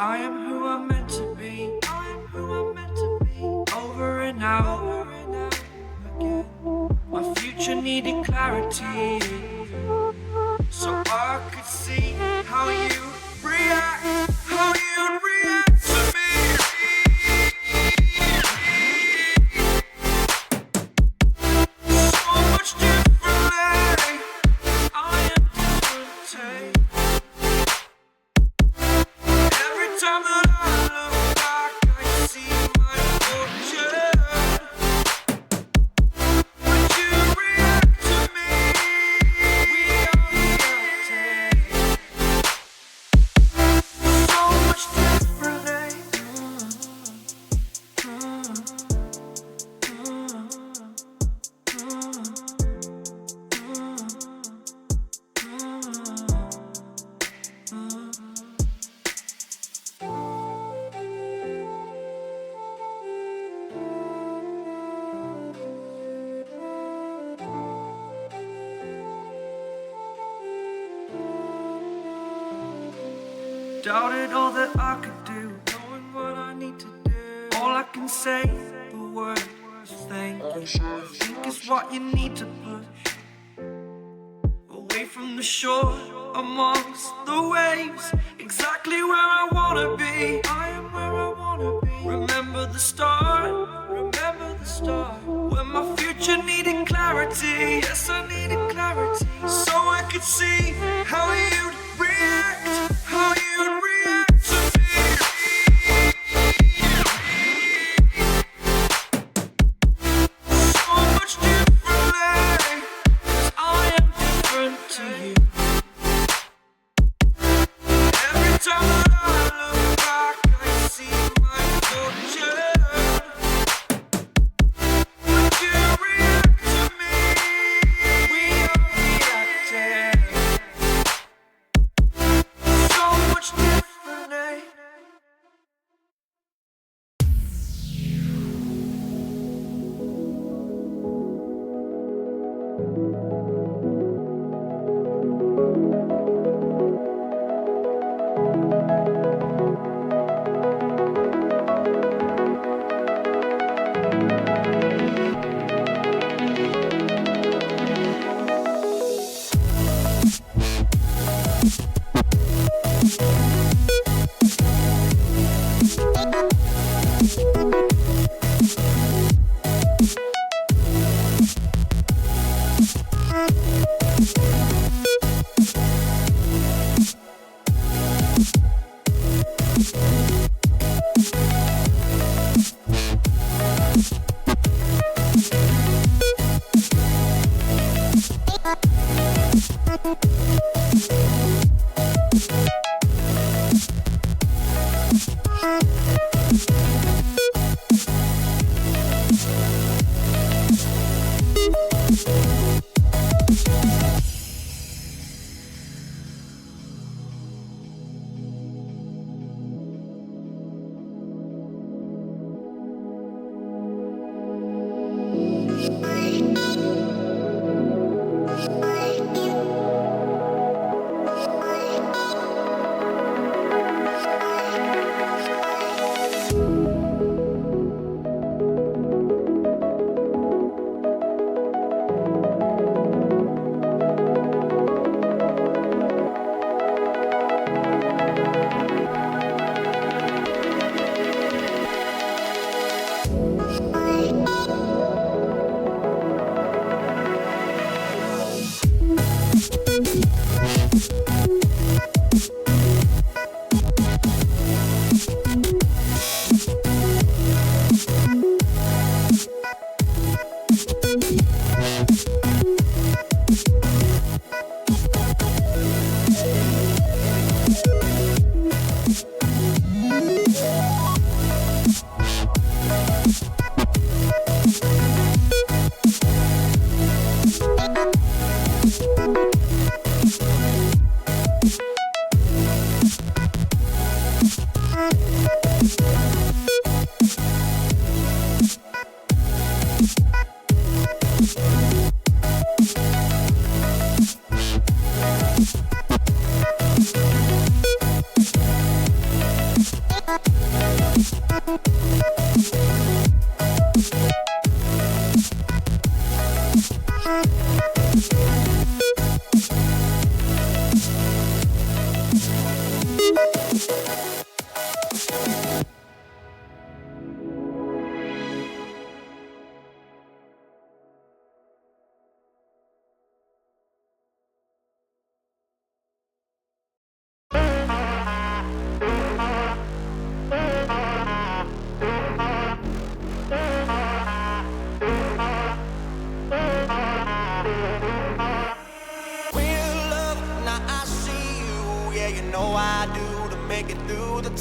I am who I'm meant to be. I am who I'm meant to be. Over and out again. My future needed clarity, so I could see how you react, how you'd react to me. So much differently. I am different. Every time that I look back, I see my fortune. Would you react to me? We are reacting so much differently. Doubted all that I could do, knowing what I need to do. All I can say, the word is thank you. I think is what you need to push away from the shore, amongst the waves, exactly where I wanna be. I am where I wanna be. Remember the start, when my future needed clarity. Yes, I needed clarity, so I could see how you'd react, how you'd react to me. So much differently, 'cause I am different to you. Every time that I look back, I see my fortune. Would you react to me? We are reacting so much differently.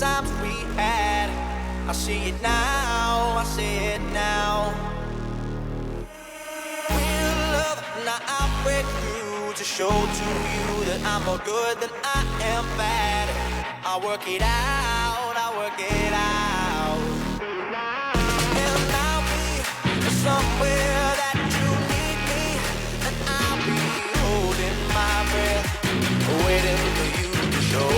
times we had. I see it now, I see it now. Real love, now I'll break through to show to you that I'm more good than I am bad. I work it out, I work it out. And I'll be somewhere that you need me, and I'll be holding my breath, waiting for you to show.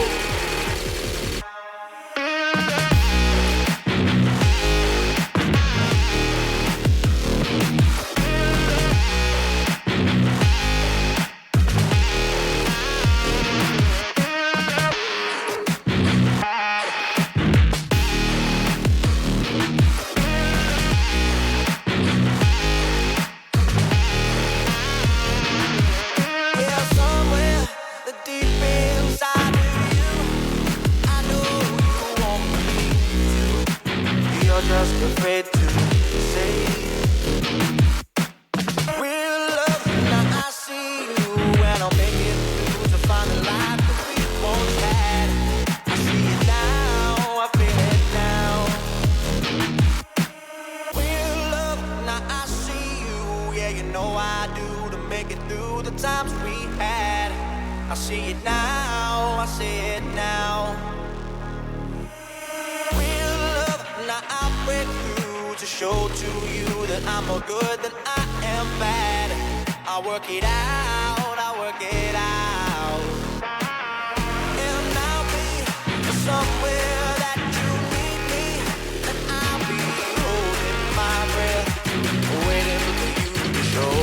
Just afraid to say real love. Now I see you and I'll make it through to find the life that we once had. I see it now, I feel it now. Real love, now I see you, yeah, you know I do, to make it through the times we had. I see it now, I see it now. Now I'll break through to show to you that I'm more good than I am bad. I work it out, I work it out. And I'll be somewhere that you need me, and I'll be holding my breath, waiting for you to show.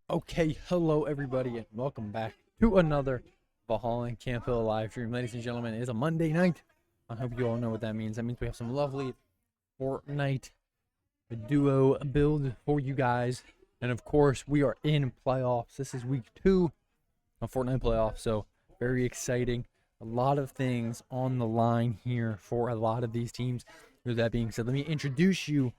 Okay, hello everybody, and welcome back to another Valhalla and Camp Hill live stream. Ladies and gentlemen, it is a Monday night. I hope you all know what that means. That means we have some lovely Fortnite duo build for you guys. And of course, we are in playoffs. This is week 2 of Fortnite playoffs, so very exciting. A lot of things on the line here for a lot of these teams. With that being said, let me introduce you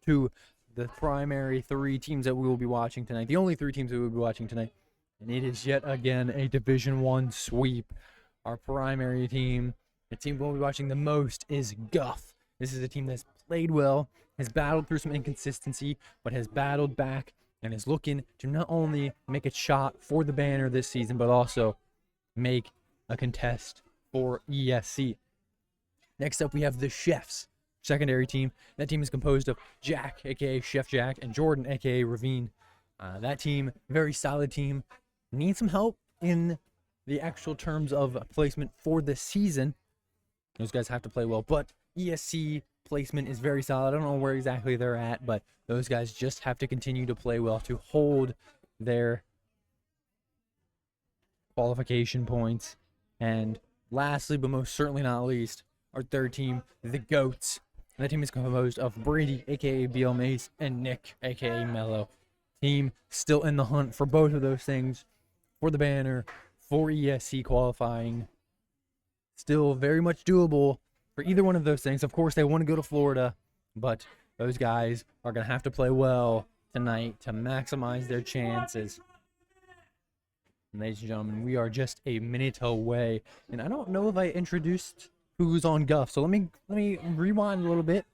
to the primary 3 teams that we will be watching tonight. The only 3 teams that we will be watching tonight. And it is yet again a Division 1 sweep. Our primary team, the team we'll be watching the most, is Guff. This is a team that's played well, has battled through some inconsistency, but has battled back and is looking to not only make a shot for the banner this season, but also make a contest for ESC. Next up, we have the Chefs, secondary team. That team is composed of Jack, aka Chef Jack, and Jordan, aka Ravine. That team, very solid team, needs some help in the actual terms of placement for the season. Those guys have to play well, but ESC placement is very solid. I don't know where exactly they're at, but those guys just have to continue to play well to hold their qualification points. And lastly, but most certainly not least, our third team, the GOATs. And that team is composed of Brady, aka BL Mace, and Nick, aka Mello. Team still in the hunt for both of those things, for the banner, for ESC qualifying. Still very much doable for either one of those things. Of course, they want to go to Florida, but those guys are going to have to play well tonight to maximize their chances. And ladies and gentlemen, we are just a minute away. And I don't know if I introduced who's on Guff. So let me rewind a little bit.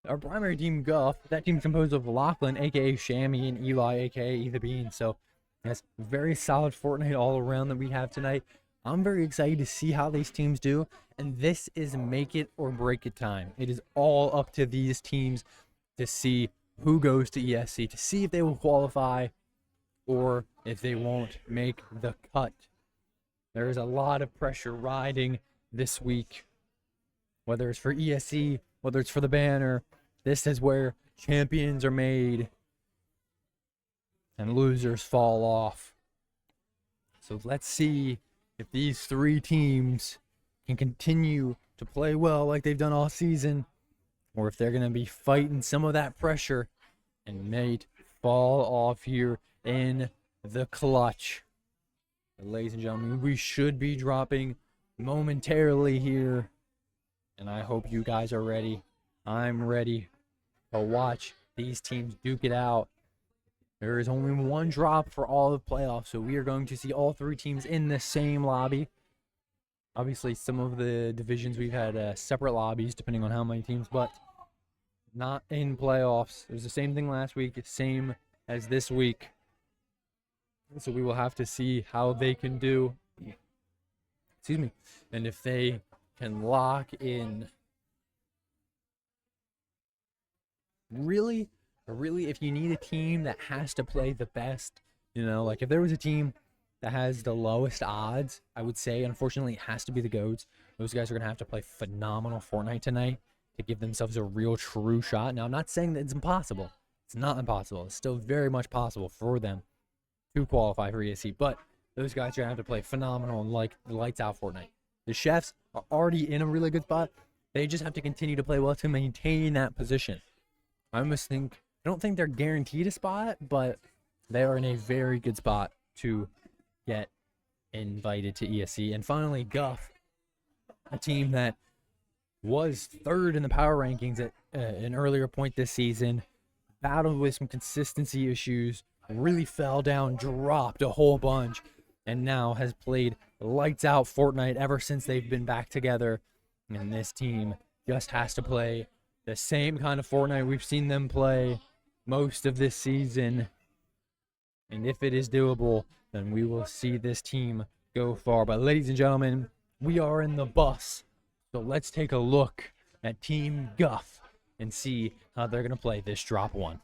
Our primary team, Guff, that team's composed of Lachlan, aka Shammy, and Eli, aka The Bean. So that's very solid Fortnite all around that we have tonight. I'm very excited to see how these teams do. And this is make it or break it time. It is all up to these teams to see who goes to ESC, to see if they will qualify or if they won't make the cut. There is a lot of pressure riding this week, whether it's for ESC, whether it's for the banner. This is where champions are made and losers fall off. So let's see if these three teams can continue to play well like they've done all season, or if they're going to be fighting some of that pressure and might fall off here in the clutch. But ladies and gentlemen, we should be dropping momentarily here, and I hope you guys are ready. I'm ready to watch these teams duke it out. There is only one drop for all of playoffs, so we are going to see all three teams in the same lobby. Obviously, some of the divisions we've had separate lobbies depending on how many teams, but not in playoffs. It was the same thing last week, same as this week. So we will have to see how they can do. Excuse me. And if they can lock in. Really, if you need a team that has to play the best, like if there was a team that has the lowest odds, I would say, unfortunately, it has to be the GOATs. Those guys are going to have to play phenomenal Fortnite tonight to give themselves a real true shot. Now, I'm not saying that it's impossible. It's not impossible. It's still very much possible for them to qualify for ESC, but those guys are going to have to play phenomenal and like the lights out Fortnite. The Chefs are already in a really good spot. They just have to continue to play well to maintain that position. I don't think they're guaranteed a spot, but they are in a very good spot to get invited to ESC. And finally, Guff, a team that was third in the power rankings at an earlier point this season, battled with some consistency issues, really fell down, dropped a whole bunch, and now has played lights out Fortnite ever since they've been back together. And this team just has to play the same kind of Fortnite we've seen them play most of this season. And if it is doable, then we will see this team go far. But ladies and gentlemen, we are in the bus. So let's take a look at Team Guff and see how they're going to play this drop one.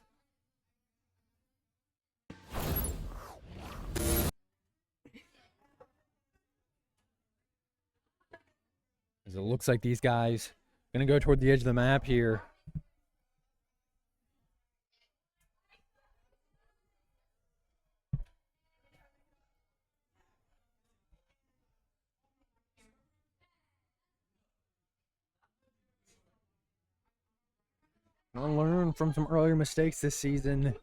As it looks like these guys are going to go toward the edge of the map here. I'll learn from some earlier mistakes this season.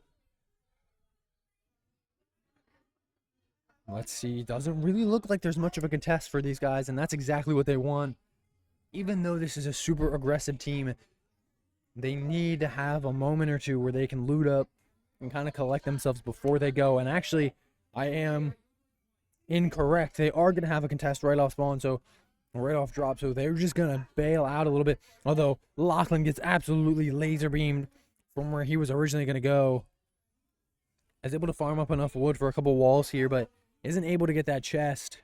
Let's see. Doesn't really look like there's much of a contest for these guys, and that's exactly what they want. Even though this is a super aggressive team, they need to have a moment or two where they can loot up and kind of collect themselves before they go. And actually, I am incorrect. They are going to have a contest right off spawn, so right off drop, so they're just going to bail out a little bit. Although Lachlan gets absolutely laser beamed from where he was originally going to go. Is able to farm up enough wood for a couple walls here, but isn't able to get that chest.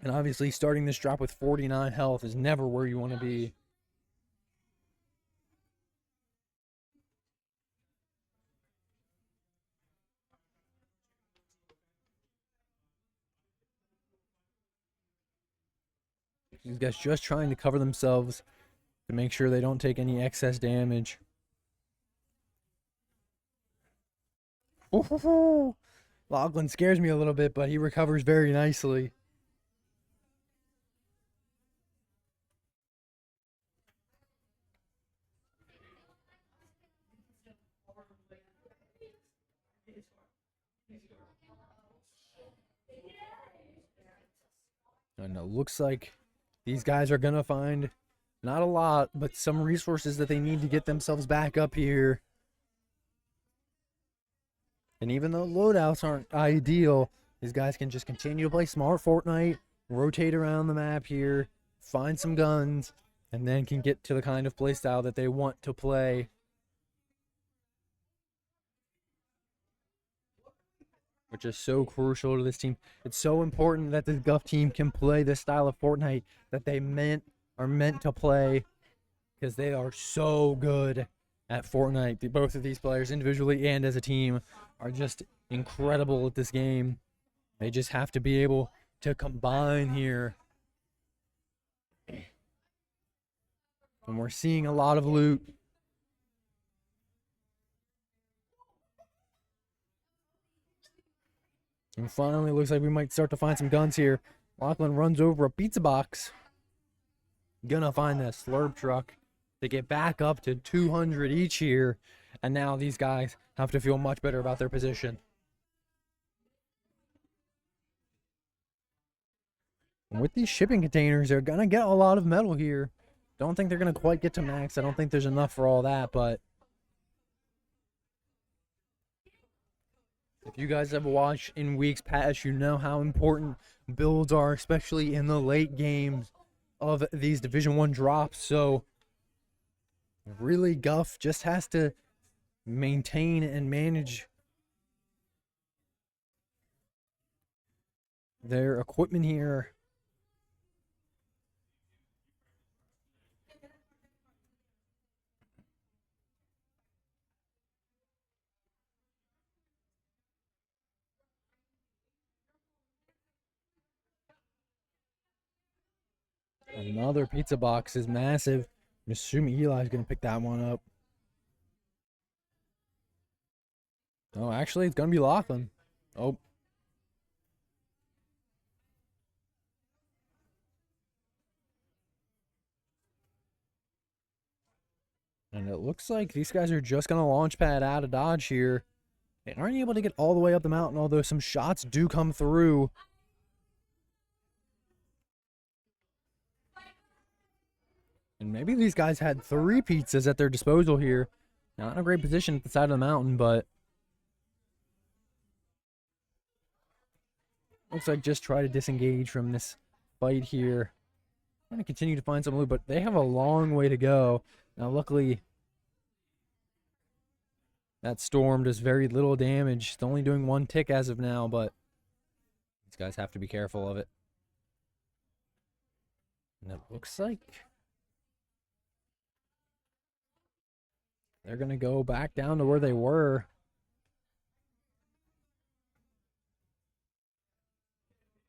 And obviously starting this drop with 49 health is never where you want to be. These guys just trying to cover themselves to make sure they don't take any excess damage. Ooh, Lachlan scares me a little bit, but he recovers very nicely. And it looks like these guys are going to find not a lot, but some resources that they need to get themselves back up here. And even though loadouts aren't ideal, these guys can just continue to play smart Fortnite, rotate around the map here, find some guns, and then can get to the kind of playstyle that they want to play. Which is so crucial to this team. It's so important that this Guff team can play this style of Fortnite that they are meant to play, because they are so good at Fortnite. Both of these players, individually and as a team, are just incredible at this game. They just have to be able to combine here. And we're seeing a lot of loot. And finally, looks like we might start to find some guns here. Lachlan runs over a pizza box. Gonna find that slurp truck to get back up to 200 each here. And now these guys have to feel much better about their position. And with these shipping containers, they're gonna get a lot of metal here. Don't think they're gonna quite get to max. I don't think there's enough for all that, but if you guys have watched in weeks past, you know how important builds are, especially in the late games of these Division 1 drops. So really, Guff just has to maintain and manage their equipment here. Another pizza box is massive. I'm assuming Eli's going to pick that one up. Oh, actually, it's going to be Lachlan. Oh. And it looks like these guys are just going to launch pad out of dodge here. They aren't able to get all the way up the mountain, although some shots do come through. And maybe these guys had 3 pizzas at their disposal here. Not in a great position at the side of the mountain, but looks like just try to disengage from this fight here. Trying to continue to find some loot, but they have a long way to go. Now, luckily, that storm does very little damage. It's only doing 1 tick as of now, but these guys have to be careful of it. And it looks like they're going to go back down to where they were.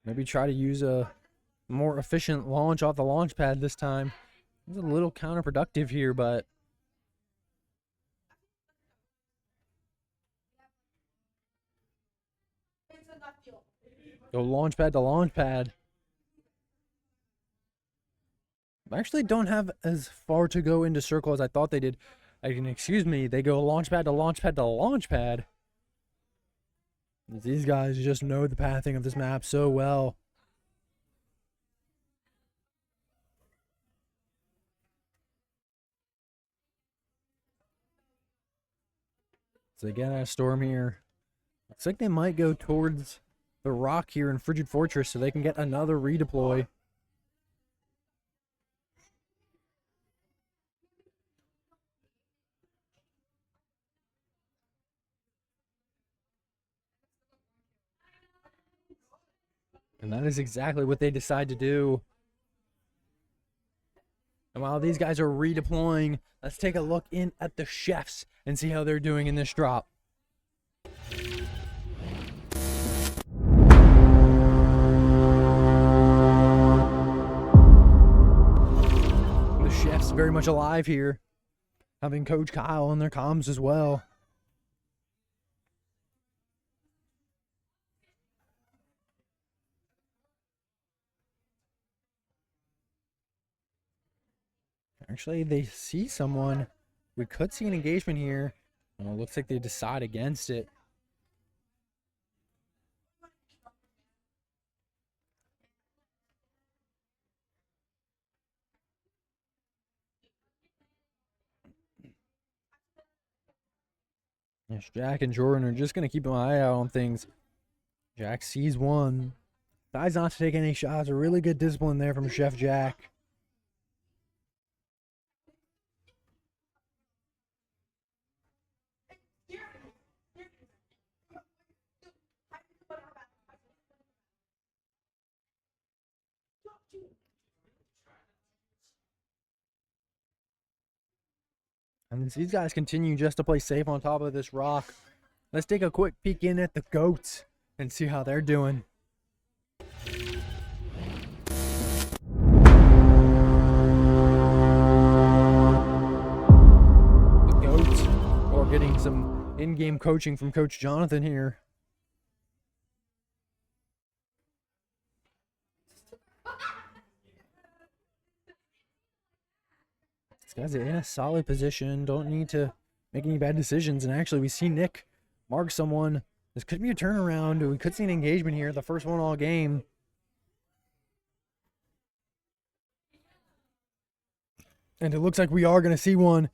Maybe try to use a more efficient launch off the launch pad this time. It's a little counterproductive here, but go launch pad to launch pad. I actually don't have as far to go into circle as I thought they did. Excuse me, they go launch pad to launch pad to launch pad. These guys just know the pathing of this map so well. So they get out of storm here. Looks like they might go towards the rock here in Frigid Fortress so they can get another redeploy. And that is exactly what they decide to do. And while these guys are redeploying, let's take a look in at the chefs and see how they're doing in this drop. The chefs very much alive here, having Coach Kyle on their comms as well. Actually, they see someone. We could see an engagement here. Well, it looks like they decide against it. Yes, Jack and Jordan are just going to keep an eye out on things. Jack sees one. Decides not to take any shots. A really good discipline there from Chef Jack. And these guys continue just to play safe on top of this rock. Let's take a quick peek in at the goats and see how they're doing. The goats are getting some in-game coaching from Coach Jonathan here. These guys are in a solid position. Don't need to make any bad decisions. And actually, we see Nick mark someone. This could be a turnaround. We could see an engagement here. The first one all game. And it looks like we are going to see one,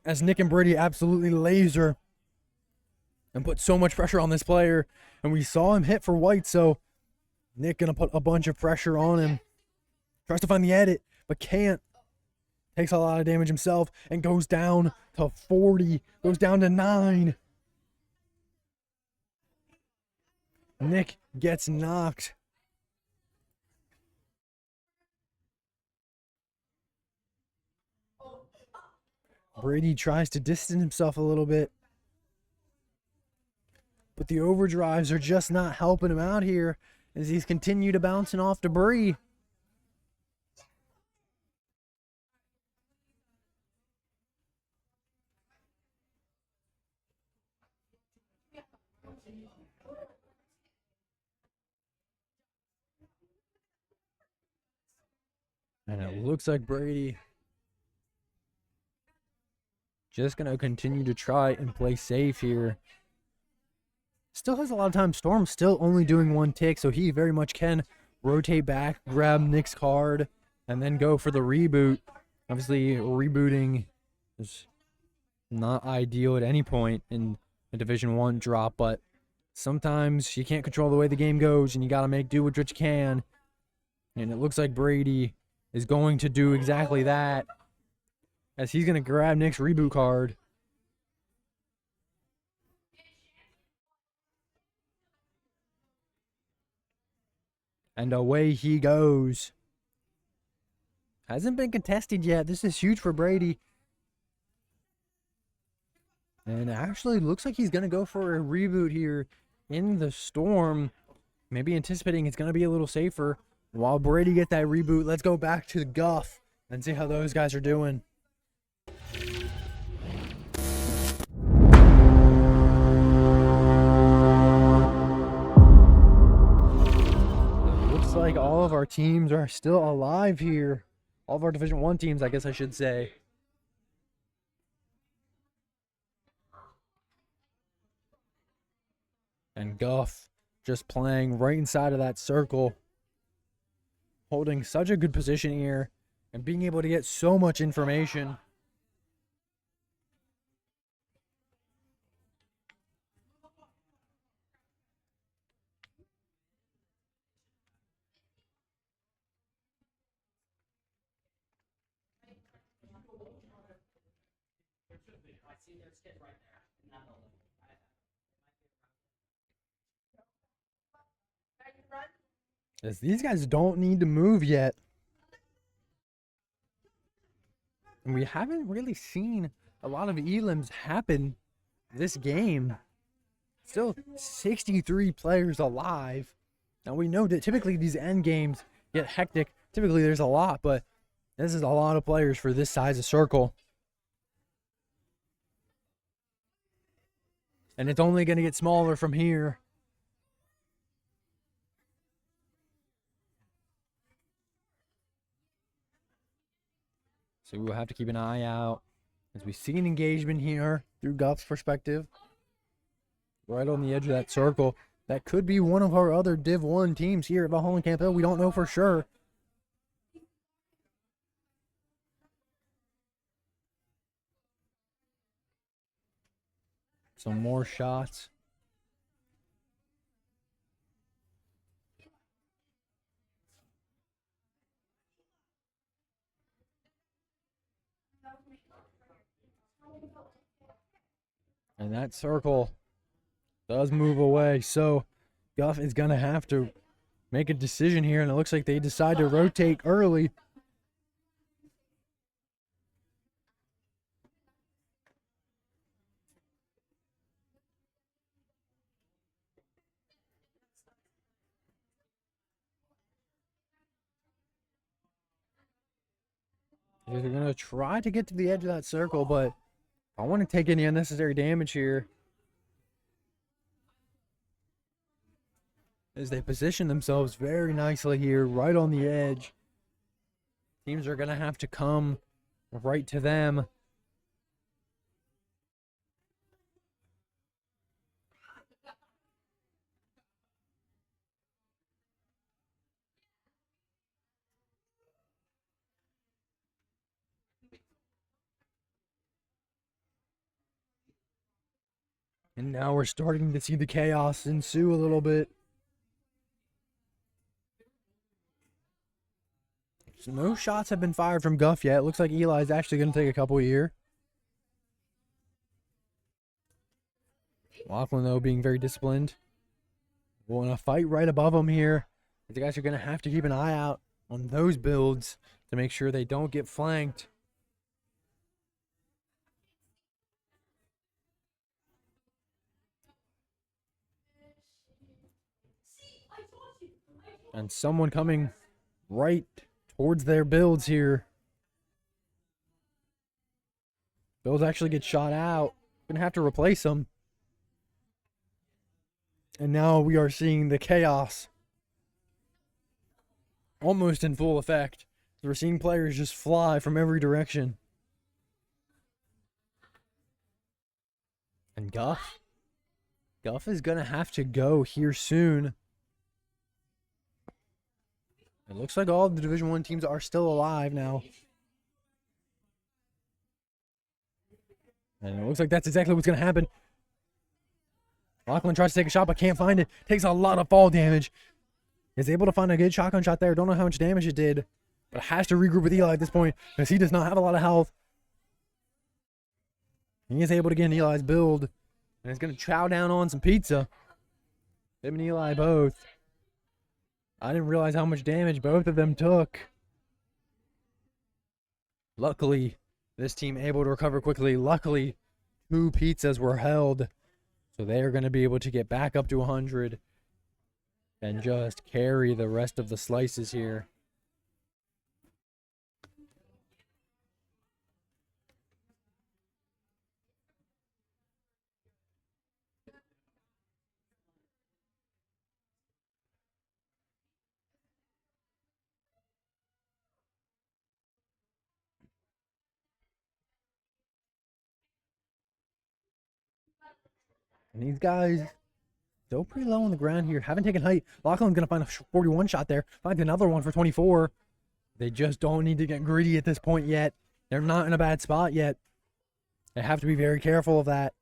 as Nick and Brady absolutely laser and put so much pressure on this player. And we saw him hit for white, so Nick going to put a bunch of pressure on him. Tries to find the edit, but can't. Takes a lot of damage himself and goes down to 40. Goes down to 9. Nick gets knocked. Brady tries to distance himself a little bit. But the overdrives are just not helping him out here as he's continued to bouncing off debris. And it looks like Brady just going to continue to try and play safe here. Still has a lot of time. Storm's still only doing 1 tick, so he very much can rotate back, grab Nick's card, and then go for the reboot. Obviously, rebooting is not ideal at any point in a Division 1 drop, but sometimes you can't control the way the game goes, and you got to make do with what you can. And it looks like Brady is going to do exactly that, as he's going to grab Nick's reboot card. And away he goes. Hasn't been contested yet. This is huge for Brady. And actually looks like he's going to go for a reboot here in the Storm. Maybe anticipating it's going to be a little safer. While Brady get that reboot, let's go back to the Guff and see how those guys are doing. Looks like all of our teams are still alive here. All of our Division 1 teams, I guess I should say. And Guff just playing right inside of that circle. Holding such a good position here and being able to get so much information. As these guys don't need to move yet. And we haven't really seen a lot of elims happen this game. Still 63 players alive. Now we know that typically these end games get hectic. Typically there's a lot, but this is a lot of players for this size of circle. And it's only going to get smaller from here. So we'll have to keep an eye out as we see an engagement here through Guff's perspective. Right on the edge of that circle. That could be one of our other Div 1 teams here at Valhalla Camp Hill. We don't know for sure. Some more shots. And that circle does move away. So Guff is going to have to make a decision here. And it looks like they decide to rotate early. They're going to try to get to the edge of that circle, but I don't want to take any unnecessary damage here. As they position themselves very nicely here, right on the edge. Teams are going to have to come right to them. And now we're starting to see the chaos ensue a little bit. So no shots have been fired from Guff yet. It looks like Eli's actually going to take a couple here. Lachlan, though, being very disciplined. We're in a fight right above him here. The guys are going to have to keep an eye out on those builds to make sure they don't get flanked. And someone coming right towards their builds here. Builds actually get shot out. Gonna have to replace them. And now we are seeing the chaos almost in full effect. We're seeing players just fly from every direction. And Guff is gonna have to go here soon. It looks like all the Division 1 teams are still alive now. And it looks like that's exactly what's going to happen. Lachlan tries to take a shot but can't find it. Takes a lot of fall damage. Is able to find a good shotgun shot there. Don't know how much damage it did. But has to regroup with Eli at this point because he does not have a lot of health. He is able to get Eli's build. And he's going to chow down on some pizza. Him and Eli both. I didn't realize how much damage both of them took. Luckily, this team able to recover quickly. Luckily, 2 pizzas were held. So they are going to be able to get back up to 100 and just carry the rest of the slices here. And these guys still pretty low on the ground here. Haven't taken height. Lachlan's going to find a 41 shot there. Finds another one for 24. They just don't need to get greedy at this point yet. They're not in a bad spot yet. They have to be very careful of that.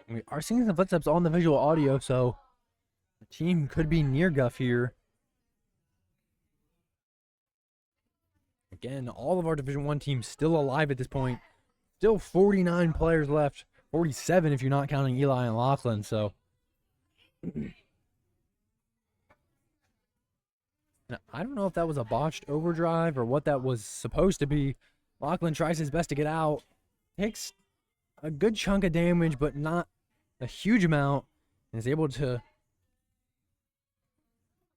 We are seeing some footsteps on the visual audio, so the team could be near Guff here. Again, all of our Division 1 teams still alive at this point. Still 49 players left. 47 if you're not counting Eli and Lachlan, so. Now, I don't know if that was a botched overdrive or what that was supposed to be. Lachlan tries his best to get out. takes a good chunk of damage, but not a huge amount, and is able to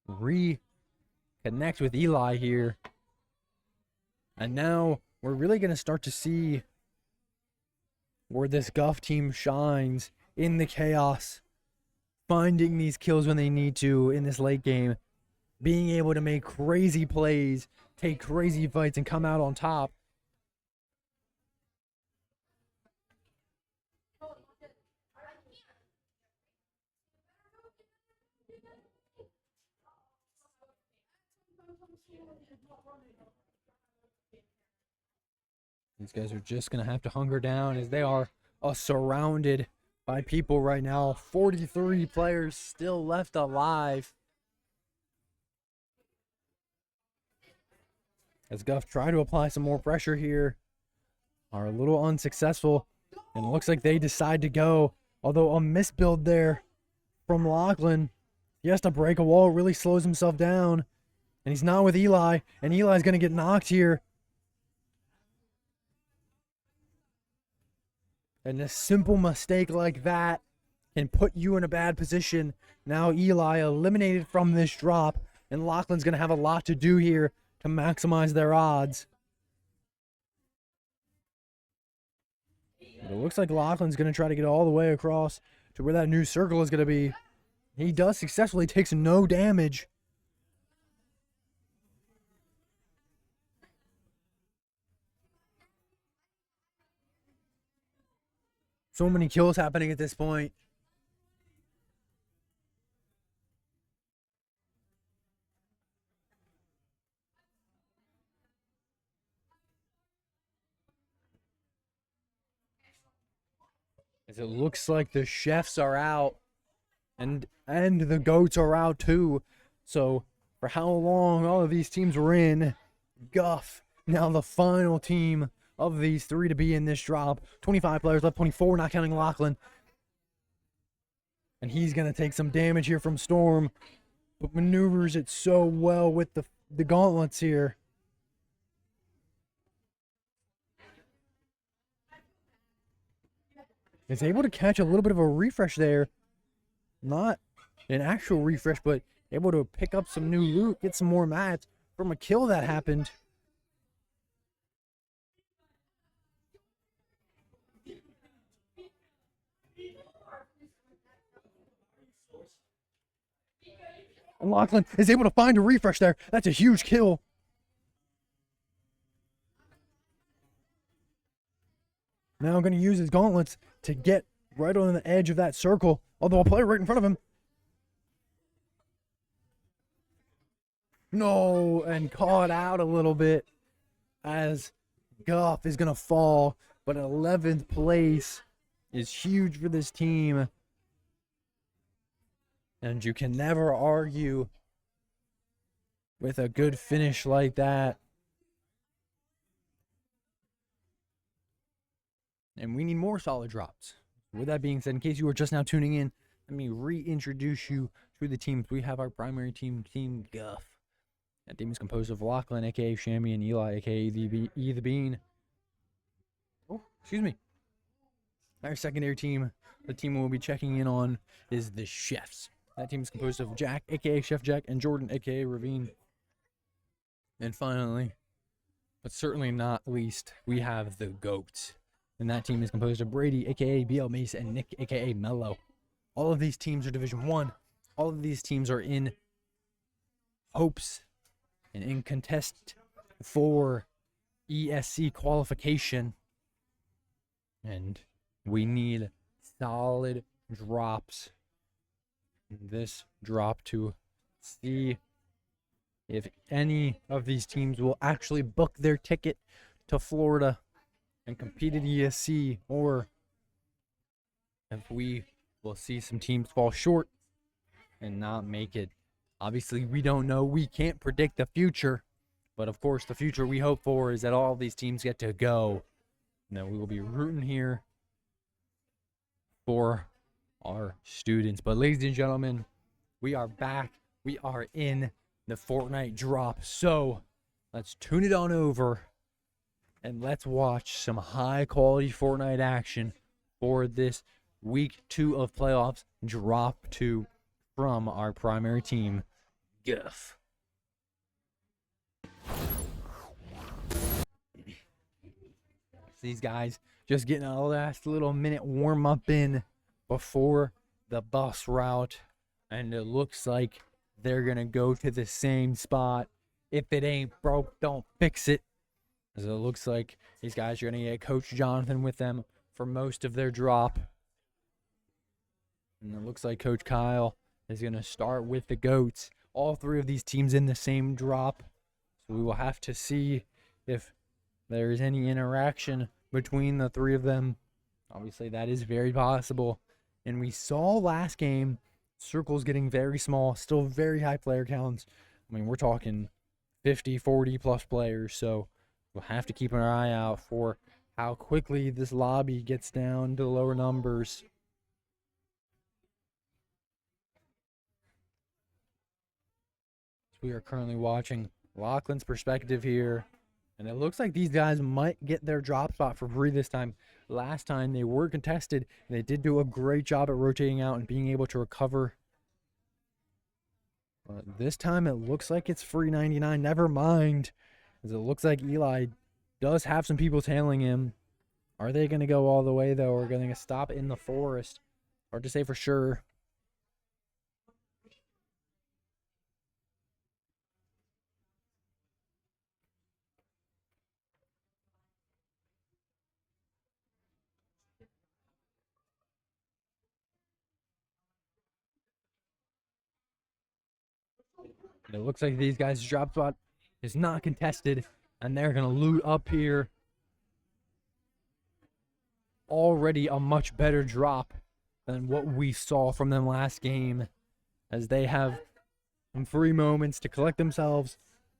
reconnect with Eli here. And now we're really going to start to see where this Guff team shines in the chaos, finding these kills when they need to in this late game, being able to make crazy plays, take crazy fights, and come out on top. These guys are just going to have to hunker down as they are surrounded by people right now. 43 players still left alive. As Guff try to apply some more pressure here, are a little unsuccessful, and it looks like they decide to go. Although a misbuild there from Lachlan. He has to break a wall, really slows himself down, and he's not with Eli, and Eli's going to get knocked here. And a simple mistake like that can put you in a bad position. Now Eli eliminated from this drop, and Lachlan's going to have a lot to do here to maximize their odds. But it looks like Lachlan's going to try to get all the way across to where that new circle is going to be. He does successfully, takes no damage. So many kills happening at this point. As it looks like the chefs are out, and the goats are out too. So for how long all of these teams were in, Guff, now the final team of these three to be in this drop. 25 players left, 24, not counting Lachlan. And he's going to take some damage here from Storm, but maneuvers it so well with the gauntlets here. Is able to catch a little bit of a refresh there. Not an actual refresh, but able to pick up some new loot, get some more mats from a kill that happened. And Lachlan is able to find a refresh there. That's a huge kill. Now I'm going to use his gauntlets to get right on the edge of that circle. Although a player right in front of him. No, and caught out a little bit as Guff is going to fall. But 11th place is huge for this team. And you can never argue with a good finish like that. And we need more solid drops. With that being said, in case you are just now tuning in, let me reintroduce you to the teams. We have our primary team, Team Guff. That team is composed of Lachlan, a.k.a. Shammy, and Eli, a.k.a. the Bean. Oh, excuse me. Our secondary team, the team we'll be checking in on, is the Chefs. That team is composed of Jack, a.k.a. Chef Jack, and Jordan, a.k.a. Ravine. And finally, but certainly not least, we have the Goats. And that team is composed of Brady, a.k.a. BL Mace, and Nick, a.k.a. Mello. All of these teams are Division 1. All of these teams are in hopes and in contest for ESC qualification. And we need solid drops in this drop to see if any of these teams will actually book their ticket to Florida and compete at ESC, or if we will see some teams fall short and not make it. Obviously, we don't know. We can't predict the future. But, of course, the future we hope for is that all these teams get to go. And that we will be rooting here for our students. But, ladies and gentlemen, we are back. We are in the Fortnite drop. So, let's tune it on over and let's watch some high quality Fortnite action for this week 2 of playoffs, drop 2 from our primary team, Guff. These guys just getting a last little minute warm up in before the bus route, and it looks like they're gonna go to the same spot. If it ain't broke, don't fix it. As it looks like these guys are gonna get Coach Jonathan with them for most of their drop. And it looks like Coach Kyle is gonna start with the GOATs. All 3 of these teams in the same drop. So we will have to see if there's any interaction between the 3 of them. Obviously, that is very possible. And we saw last game, circles getting very small, still very high player counts. I mean, we're talking 50, 40 plus players. So we'll have to keep an eye out for how quickly this lobby gets down to lower numbers. We are currently watching Lachlan's perspective here. And it looks like these guys might get their drop spot for free this time. Last time they were contested, and they did do a great job at rotating out and being able to recover. But this time it looks like it's free 99. Never mind, as it looks like Eli does have some people tailing him. Are they going to go all the way, though, or going to stop in the forest? Hard to say for sure. It looks like these guys' drop spot is not contested, and they're going to loot up here. Already a much better drop than what we saw from them last game, as they have some free moments to collect themselves,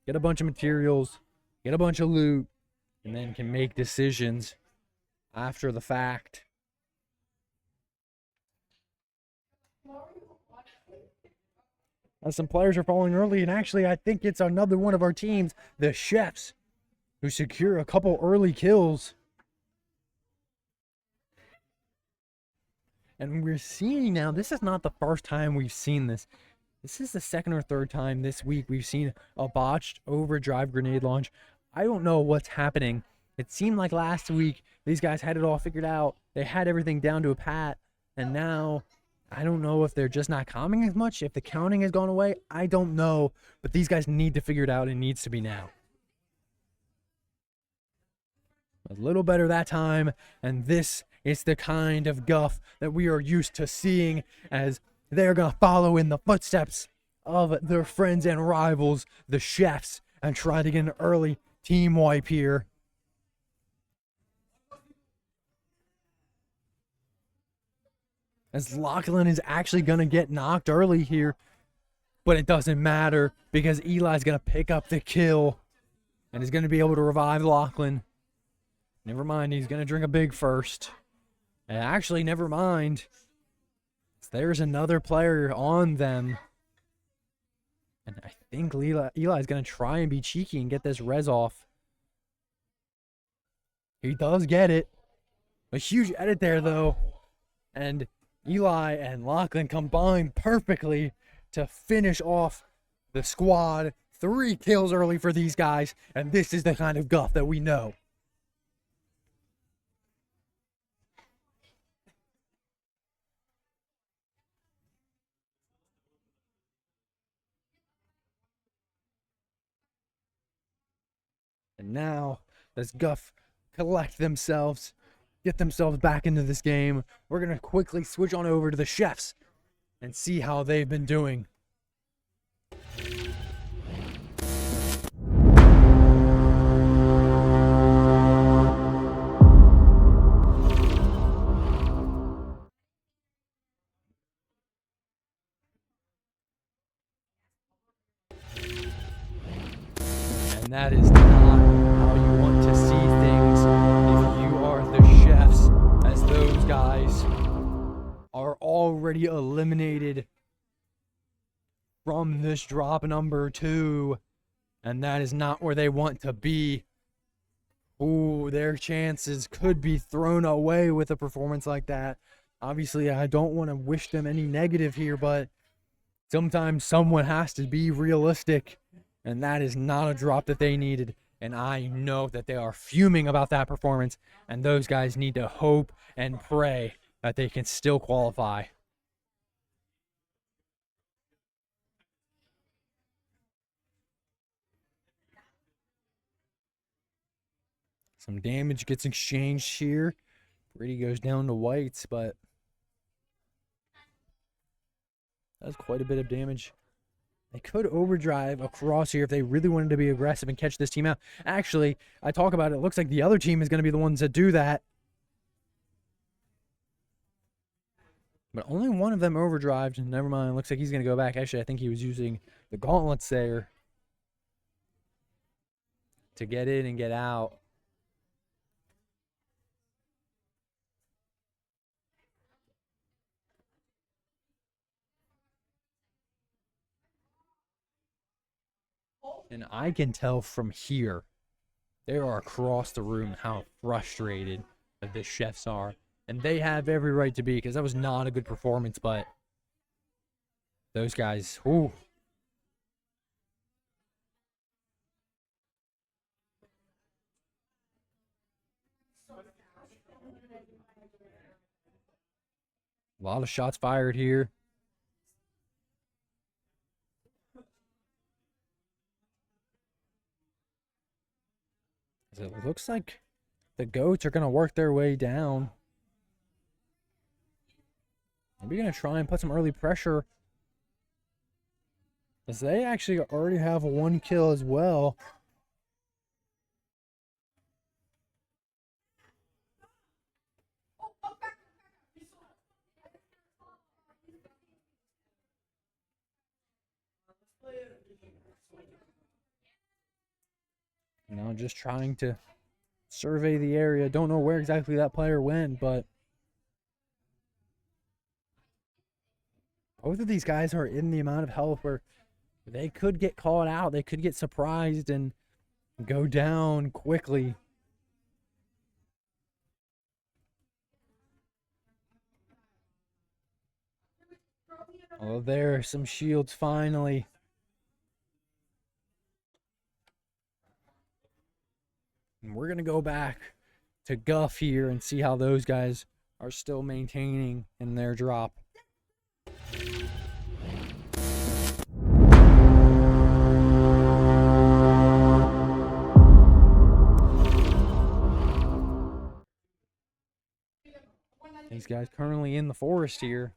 get a bunch of materials, get a bunch of loot, and then can make decisions after the fact. As some players are falling early, and actually I think it's another one of our teams, the Chefs, who secure a couple early kills. And we're seeing now, this is not the first time we've seen this. This is the second or third time this week we've seen a botched overdrive grenade launch. I don't know what's happening. It seemed like last week these guys had it all figured out. They had everything down to a pat, and now I don't know if they're just not calming as much, if the counting has gone away. I don't know, but these guys need to figure it out. It needs to be now. A little better that time, and this is the kind of Guff that we are used to seeing, as they're going to follow in the footsteps of their friends and rivals, the Chefs, and try to get an early team wipe here. As Lachlan is actually going to get knocked early here, but it doesn't matter because Eli's going to pick up the kill and is going to be able to revive Lachlan. Never mind, he's going to drink a big first. And actually, never mind. There's another player on them. And I think Eli's going to try and be cheeky and get this res off. He does get it. A huge edit there, though. And Eli and Lachlan combine perfectly to finish off the squad. 3 kills early for these guys. And this is the kind of Guff that we know. And now, does Guff collect themselves, get themselves back into this game? We're going to quickly switch on over to the Chefs and see how they've been doing. And that is not how you want to see things if you are the Chefs, as those guys are already eliminated from this drop number 2, and that is not where they want to be. Ooh, their chances could be thrown away with a performance like that. Obviously, I don't want to wish them any negative here, but sometimes someone has to be realistic, and that is not a drop that they needed. And I know that they are fuming about that performance, and those guys need to hope and pray that they can still qualify. Some damage gets exchanged here. Brady goes down to whites, but that's quite a bit of damage. They could overdrive across here if they really wanted to be aggressive and catch this team out. Actually, I talk about it. It looks like the other team is going to be the ones that do that. But only one of them overdrived. Never mind. Looks like he's going to go back. Actually, I think he was using the gauntlets there to get in and get out. And I can tell from here, they are across the room how frustrated that the chefs are. And they have every right to be, because that was not a good performance, but those guys, ooh. A lot of shots fired here. It looks like the goats are going to work their way down. Maybe going to try and put some early pressure, as they actually already have one kill as well. You know, just trying to survey the area. Don't know where exactly that player went, but both of these guys are in the amount of health where they could get caught out. They could get surprised and go down quickly. Oh, there are some shields finally. And we're going to go back to Guff here and see how those guys are still maintaining in their drop. These guys currently in the forest here.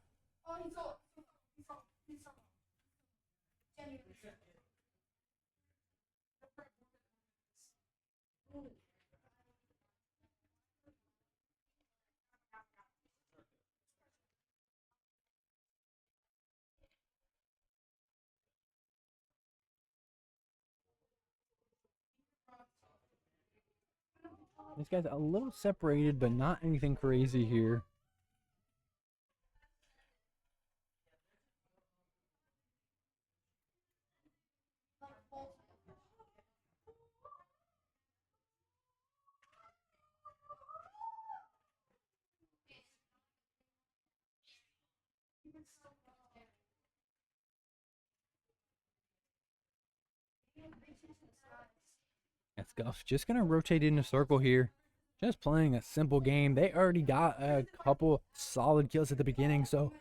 These guys are a little separated, but not anything crazy here. That's Guff just going to rotate in a circle here. Just playing a simple game. They already got a couple solid kills at the beginning, so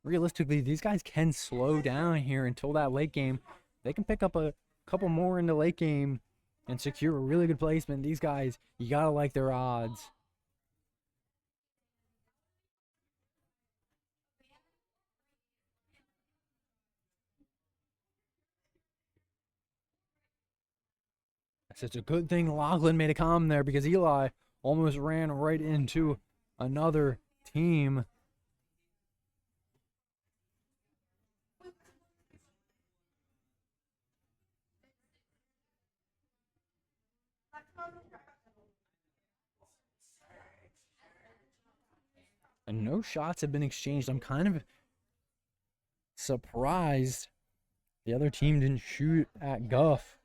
realistically, these guys can slow down here until that late game. They can pick up a couple more in the late game and secure a really good placement. These guys, you got to like their odds. It's a good thing Lachlan made a comment there, because Eli almost ran right into another team. And no shots have been exchanged. I'm kind of surprised the other team didn't shoot at Guff.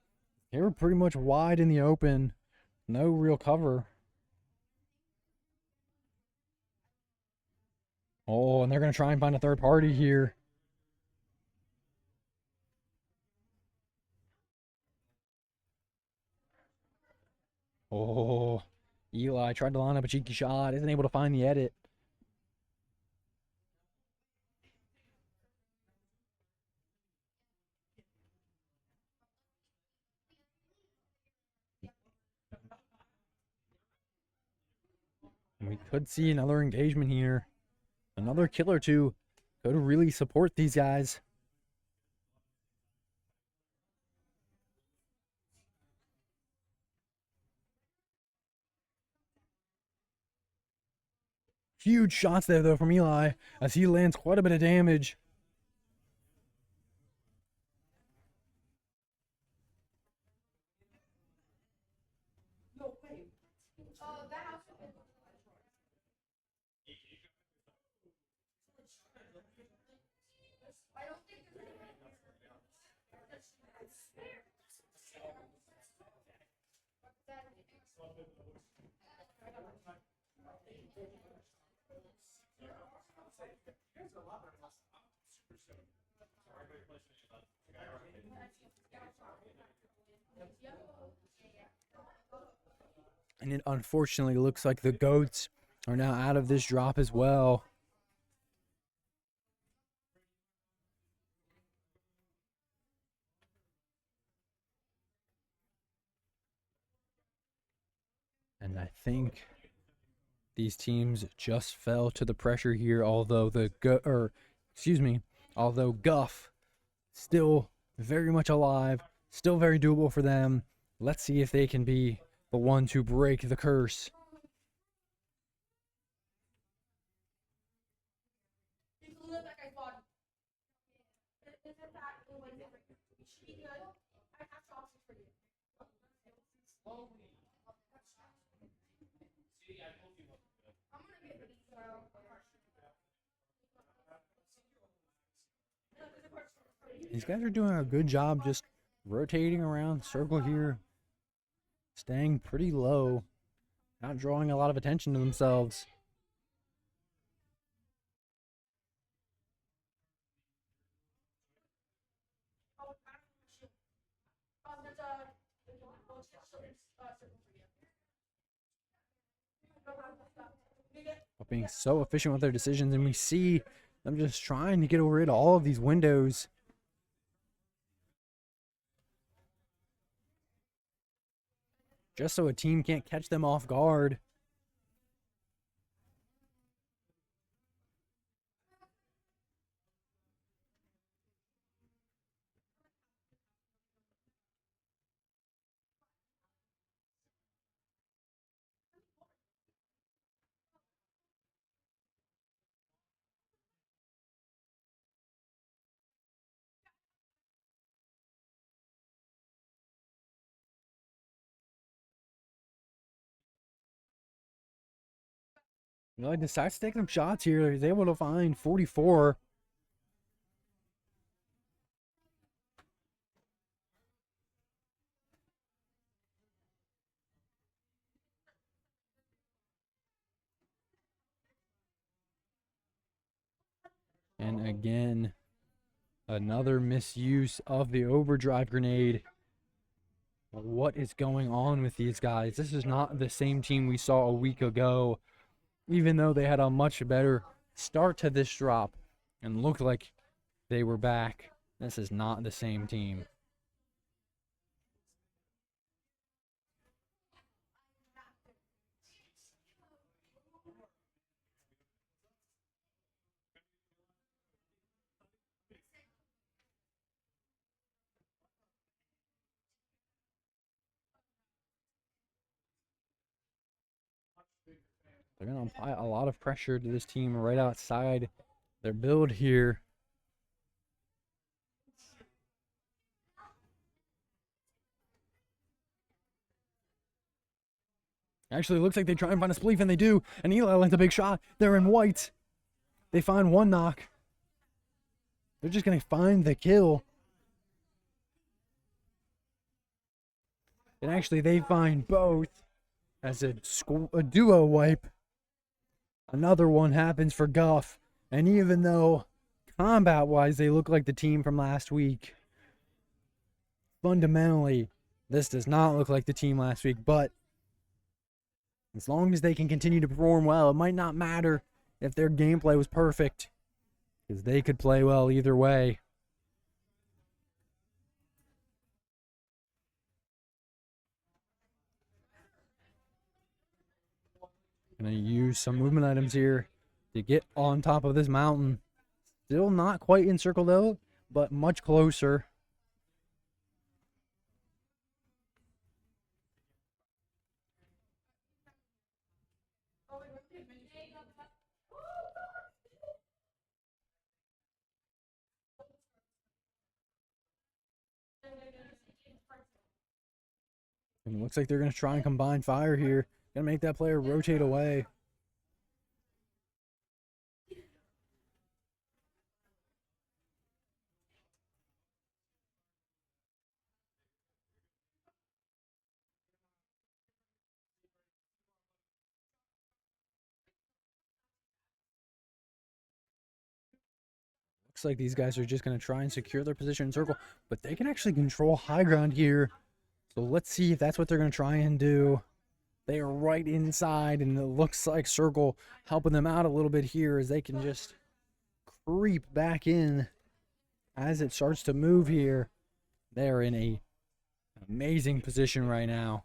They were pretty much wide in the open. No real cover. Oh, and they're going to try and find a third party here. Oh, Eli tried to line up a cheeky shot. Isn't able to find the edit. And we could see another engagement here. Another kill or two could really support these guys. Huge shots there, though, from Eli, as he lands quite a bit of damage. And it unfortunately looks like the goats are now out of this drop as well. And I think these teams just fell to the pressure here, although although Guff still very much alive, still very doable for them. Let's see if they can be the one to break the curse. These guys are doing a good job just rotating around the circle here, staying pretty low, not drawing a lot of attention to themselves. But being so efficient with their decisions, and we see them just trying to get rid of all of these windows. Just so a team can't catch them off guard. Really decides to take some shots here. He's able to find 44. And again, another misuse of the overdrive grenade. What is going on with these guys? This is not the same team we saw a week ago, even though they had a much better start to this drop and looked like they were back. This is not the same team. They're going to apply a lot of pressure to this team right outside their build here. Actually, it looks like they try and find a spleef, and they do. And Eli lands a big shot. They're in white. They find one knock. They're just going to find the kill. And actually, they find both. as a duo wipe. Another one happens for Guff. And even though combat-wise they look like the team from last week, fundamentally, this does not look like the team last week. But as long as they can continue to perform well, it might not matter if their gameplay was perfect, because they could play well either way. Gonna use some movement items here to get on top of this mountain. Still not quite encircled out, but much closer. And it looks like they're going to try and combine fire here. Going to make that player rotate away. Looks like these guys are just going to try and secure their position in circle, but they can actually control high ground here. So let's see if that's what they're going to try and do. They are right inside, and it looks like circle helping them out a little bit here as they can just creep back in as it starts to move here. They're in an amazing position right now.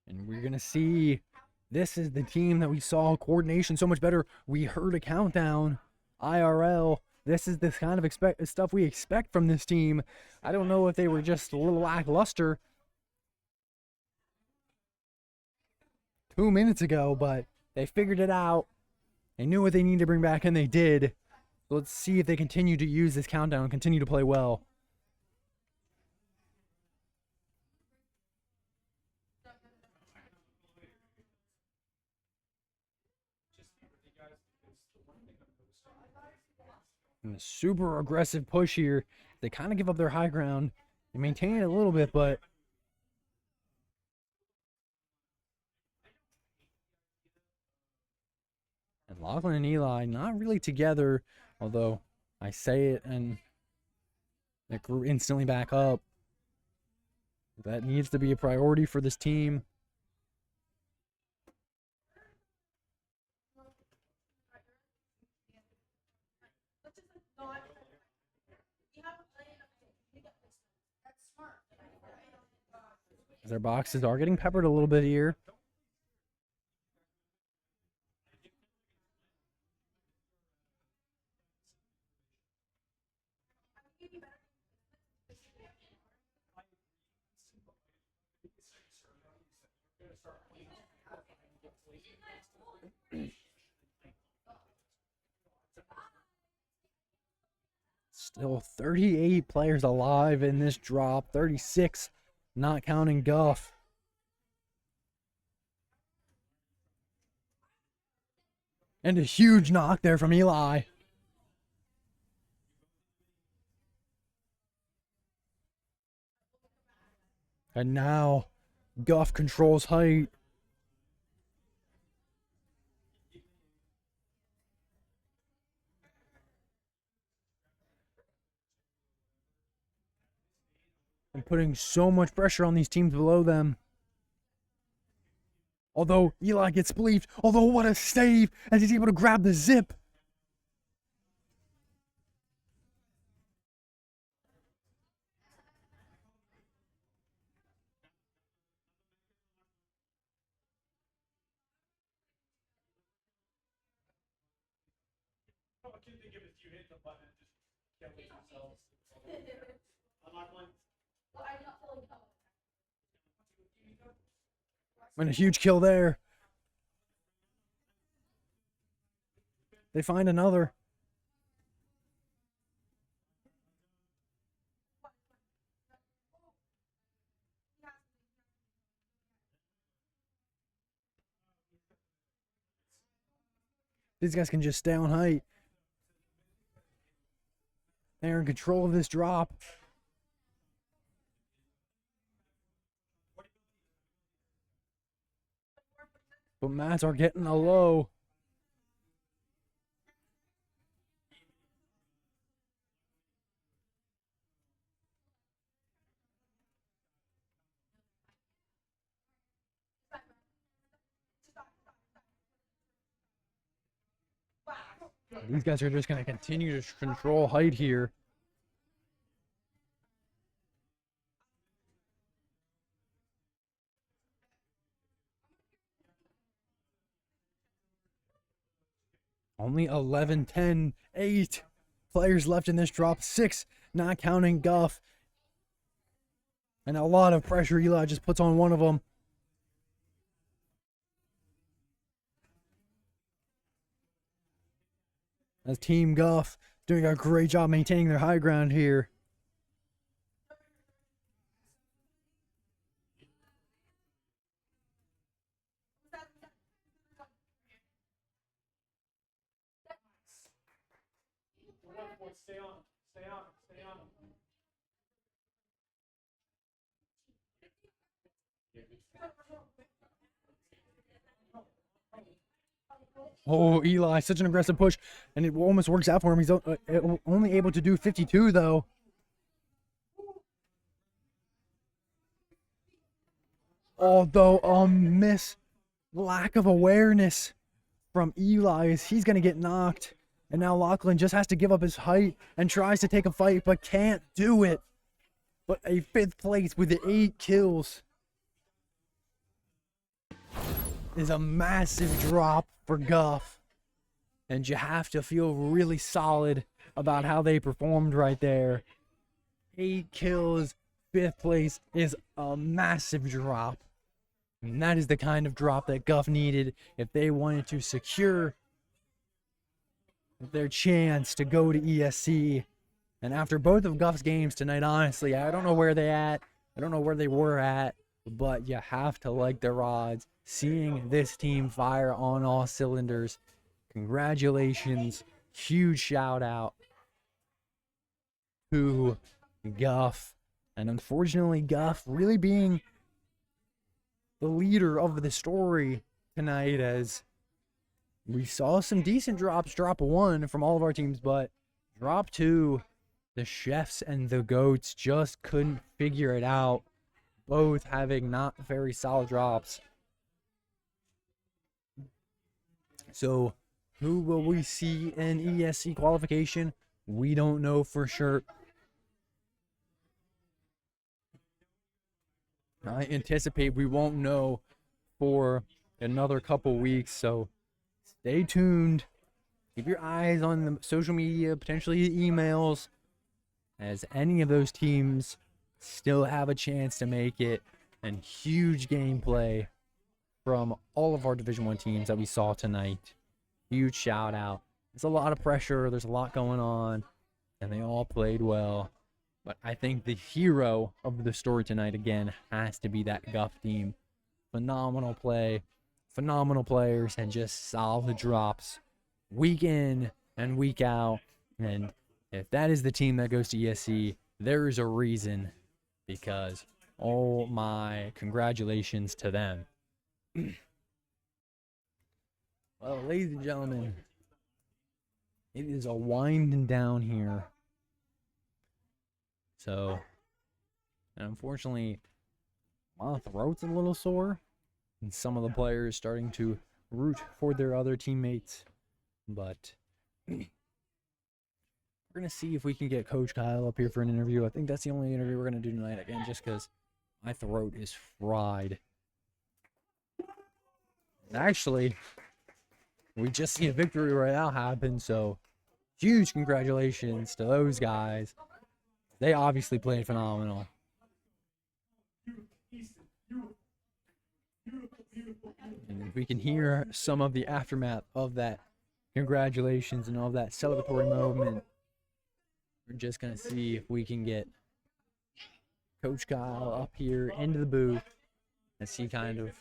And we're going to see, this is the team that we saw coordination so much better. We heard a countdown, IRL. This is the kind of stuff we expect from this team. I don't know if they were just a little lackluster 2 minutes ago, but they figured it out. They knew what they needed to bring back, and they did. So let's see if they continue to use this countdown and continue to play well. And a super aggressive push here. They kind of give up their high ground. They maintain it a little bit, but and Lachlan and Eli not really together, although I say it and they grew instantly back up. That needs to be a priority for this team. Their boxes are getting peppered a little bit here. Still 38 players alive in this drop. 36, not counting Guff. And a huge knock there from Eli. And now Guff controls height. And putting so much pressure on these teams below them. Although Eli gets spleefed. Although what a save as he's able to grab the zip. And a huge kill there. They find another. These guys can just stay on height. They're in control of this drop. But mats are getting a low. These guys are just going to continue to control height here. Only 11, 10, 8 players left in this drop. 6, not counting Guff. And a lot of pressure Eli just puts on one of them. As Team Guff doing a great job maintaining their high ground here. Stay on. Stay on. Stay on. Oh, Eli, such an aggressive push, and it almost works out for him. He's only able to do 52, though. Although a lack of awareness from Eli is he's going to get knocked. And now Lachlan just has to give up his height and tries to take a fight, but can't do it. But a 5th place with the 8 kills is a massive drop for Guff. And you have to feel really solid about how they performed right there. 8 kills, 5th place is a massive drop. And that is the kind of drop that Guff needed if they wanted to secure their chance to go to ESC. And after both of Guff's games tonight, honestly, I don't know where they at. I don't know where they were at, but you have to like their odds. Seeing this team fire on all cylinders. Congratulations. Huge shout out to Guff. And unfortunately, Guff really being the leader of the story tonight, as we saw some decent drops. Drop 1 from all of our teams, but drop 2, the Chefs and the Goats just couldn't figure it out. Both having not very solid drops. So, who will we see in ESC qualification? We don't know for sure. I anticipate we won't know for another couple weeks, so stay tuned. Keep your eyes on the social media, potentially emails, as any of those teams still have a chance to make it. And huge gameplay from all of our Division 1 teams that we saw tonight. Huge shout out. There's a lot of pressure, there's a lot going on, and they all played well. But I think the hero of the story tonight, again, has to be that Guff team. Phenomenal play, phenomenal players, and just solid drops week in and week out. And if that is the team that goes to ESC, there is a reason, because oh my, congratulations to them. Well, ladies and gentlemen, it is a winding down here. So, and unfortunately, my throat's a little sore, and some of the players starting to root for their other teammates. But we're going to see if we can get Coach Kyle up here for an interview. I think that's the only interview we're going to do tonight, again, just because my throat is fried. Actually, we just see a victory royale happen, so huge congratulations to those guys. They obviously played phenomenal. And if we can hear some of the aftermath of that congratulations and all of that celebratory moment, we're just going to see if we can get Coach Kyle up here into the booth as he kind of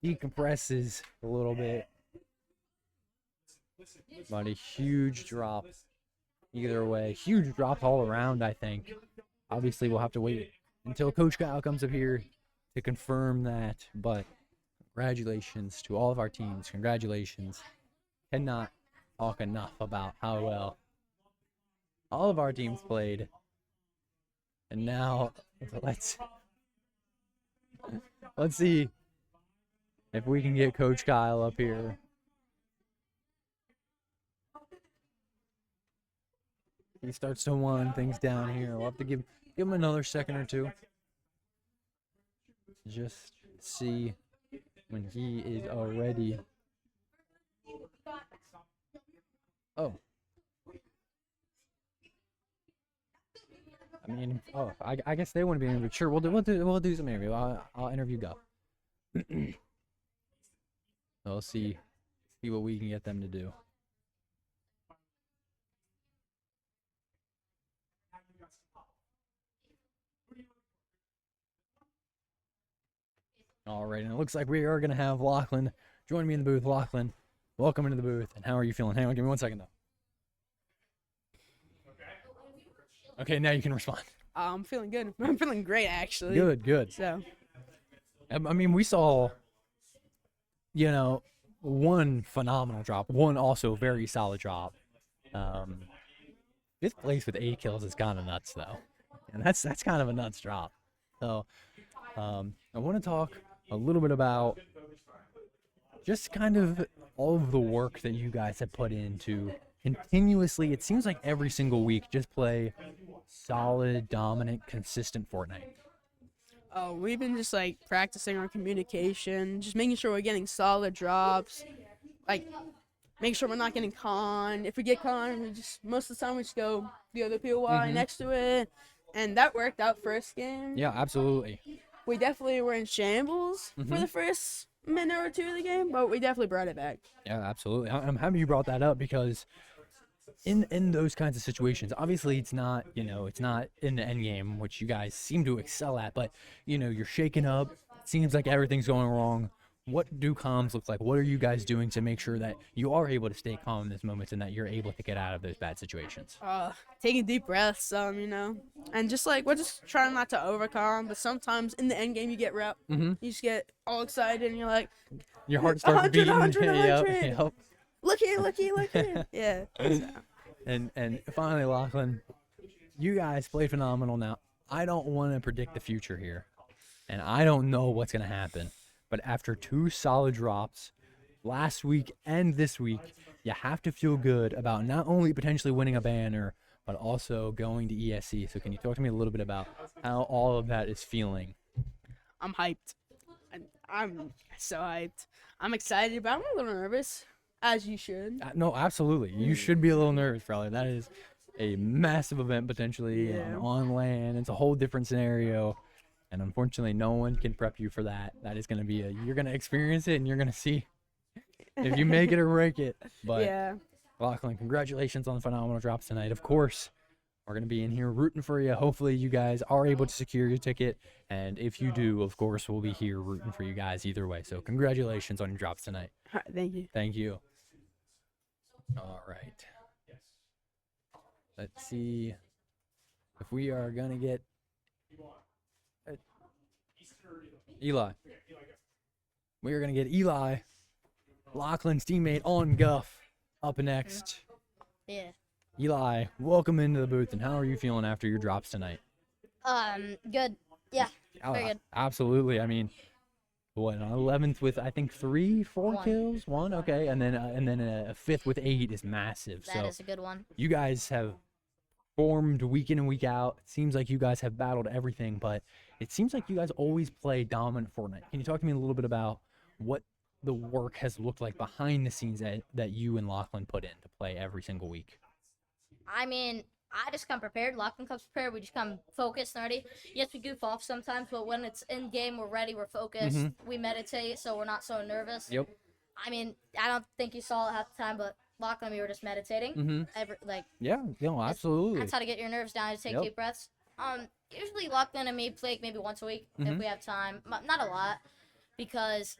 decompresses a little bit. But a huge drop either way. Huge drop all around, I think. Obviously, we'll have to wait until Coach Kyle comes up here to confirm that. But congratulations to all of our teams. Congratulations. Cannot talk enough about how well all of our teams played. And now let's see if we can get Coach Kyle up here. He starts to wind things down here. We'll have to give him another second or two. Just see when he is already. Oh. I mean, I guess they wouldn't be interviewed. Sure, we'll do some interview. I'll interview Guff. We'll see what we can get them to do. All right, and it looks like we are gonna have Lachlan join me in the booth. Lachlan, welcome into the booth. And how are you feeling? Hang on, give me 1 second though. Okay, now you can respond. I'm feeling good. I'm feeling great, actually. Good. So, I mean, we saw, one phenomenal drop, one also very solid drop. Fifth place with 8 kills is kind of nuts, though, and that's kind of a nuts drop. So, I want to talk a little bit about just kind of all of the work that you guys have put into continuously. It seems like every single week, just play solid, dominant, consistent Fortnite. we've been just like practicing our communication, just making sure we're getting solid drops, like make sure we're not getting conned. If we get conned, most of the time we just go the other POI next to it, and that worked out first game. Yeah, absolutely. We definitely were in shambles for the first minute or two of the game, but we definitely brought it back. Yeah, absolutely. I'm happy you brought that up because in those kinds of situations, obviously it's not in the end game, which you guys seem to excel at, but you're shaken up. It seems like everything's going wrong. What do comms look like? What are you guys doing to make sure that you are able to stay calm in those moments and that you're able to get out of those bad situations? Taking deep breaths, and just like we're just trying not to overcome, but sometimes in the end game you get rep. You just get all excited and you're like, your heart starts beating. 100. Yep. Look here. Yeah. And finally, Lachlan, you guys played phenomenal. Now, I don't want to predict the future here, and I don't know what's going to happen. But after 2 solid drops last week and this week, you have to feel good about not only potentially winning a banner, but also going to ESC. So can you talk to me a little bit about how all of that is feeling? I'm hyped. I'm so hyped. I'm excited, but I'm a little nervous, as you should. No, absolutely. You should be a little nervous, probably. That is a massive event, potentially, and on land. It's a whole different scenario. And unfortunately, no one can prep you for that. That is going to be you're going to experience it, and you're going to see if you make it or break it. But Yeah. Lachlan, congratulations on the phenomenal drops tonight. Of course, we're going to be in here rooting for you. Hopefully, you guys are able to secure your ticket. And if you do, of course, we'll be here rooting for you guys either way. So congratulations on your drops tonight. All right, thank you. Thank you. All right. Let's see if we are going to get Eli. We are going to get Eli, Lachlan's teammate, on Guff up next. Yeah. Eli, welcome into the booth, and how are you feeling after your drops tonight? Good. Yeah, very good. Absolutely. I mean, what, an 11th with, I think, 4 One. kills? 1? Okay. And then a 5th with 8 is massive. That is a good one. You guys have formed week in and week out. It seems like you guys have battled everything, but it seems like you guys always play dominant Fortnite. Can you talk to me a little bit about what the work has looked like behind the scenes that you and Lachlan put in to play every single week? I mean, I just come prepared. Lachlan comes prepared. We just come focused and ready. Yes, we goof off sometimes, but when it's in game, we're ready. We're focused. We meditate, so we're not so nervous. Yep. I mean, I don't think you saw it half the time, but Lachlan and me were just meditating. Yeah, no, absolutely. That's how to get your nerves down. Just take deep breaths. Usually Lachlan and me play maybe once a week if we have time. Not a lot, because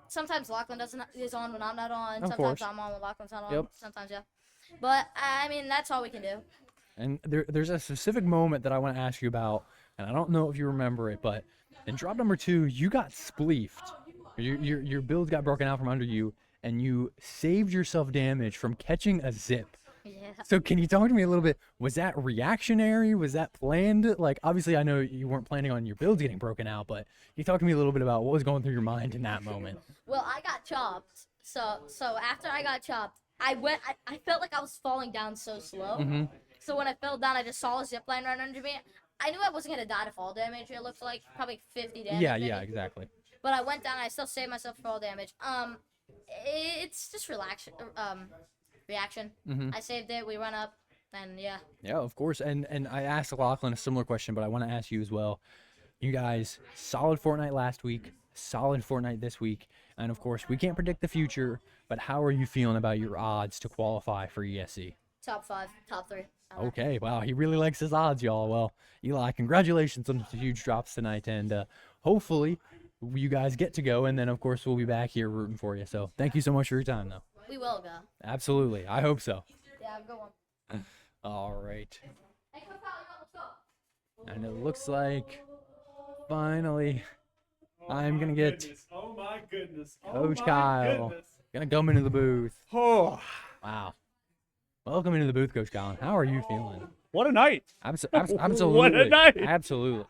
sometimes Lachlan is on when I'm not on. Of Sometimes course. I'm on when Lachlan's not on. Yep. Sometimes, yeah. But, I mean, that's all we can do. And there's a specific moment that I want to ask you about, and I don't know if you remember it, but in drop number 2, you got spleefed. Your build got broken out from under you, and you saved yourself damage from catching a zip. Yeah. So can you talk to me a little bit? Was that reactionary? Was that planned? Like, obviously, I know you weren't planning on your builds getting broken out, but can you talk to me a little bit about what was going through your mind in that moment? Well, I got chopped. So after I got chopped, I felt like I was falling down so slow. Mm-hmm. So when I fell down, I just saw a zip line right under me. I knew I wasn't going to die to fall damage. It looked like probably 50 damage. Yeah, maybe. yeah, exactly. But I went down. I still saved myself for fall damage. It's just reaction. Mm-hmm. I saved it. We run up, and yeah. Yeah, of course. And I asked Lachlan a similar question, but I want to ask you as well. You guys, solid Fortnite last week, solid Fortnite this week, and of course, we can't predict the future, but how are you feeling about your odds to qualify for ESC? Top 5, top 3. Okay, wow, he really likes his odds, y'all. Well, Eli, congratulations on the huge drops tonight, and hopefully you guys get to go, and then, of course, we'll be back here rooting for you. So thank you so much for your time, though. We will go. Absolutely. I hope so. Yeah, go on. All right. Hey, Coach Kyle, let's go. And it looks like, finally, I'm going to get Goodness. Oh my goodness. Oh Coach my Kyle. goodness. Going to come into the booth. Oh, Wow. Welcome into the booth, Coach Colin. How are you feeling? what a night. Absolutely. What a night. Absolutely.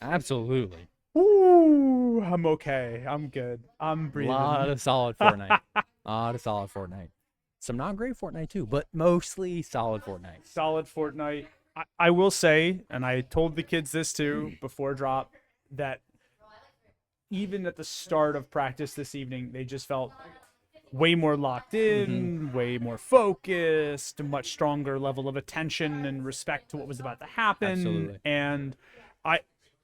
Absolutely. Ooh, I'm okay. I'm good. I'm A breathing. lot of solid Fortnite. A lot of solid Fortnite. Some not great Fortnite, too, but mostly solid Fortnite. Solid Fortnite. I will say, and I told the kids this too before drop, that even at the start of practice this evening, they just felt way more locked in, way more focused, a much stronger level of attention and respect to what was about to happen. Absolutely. And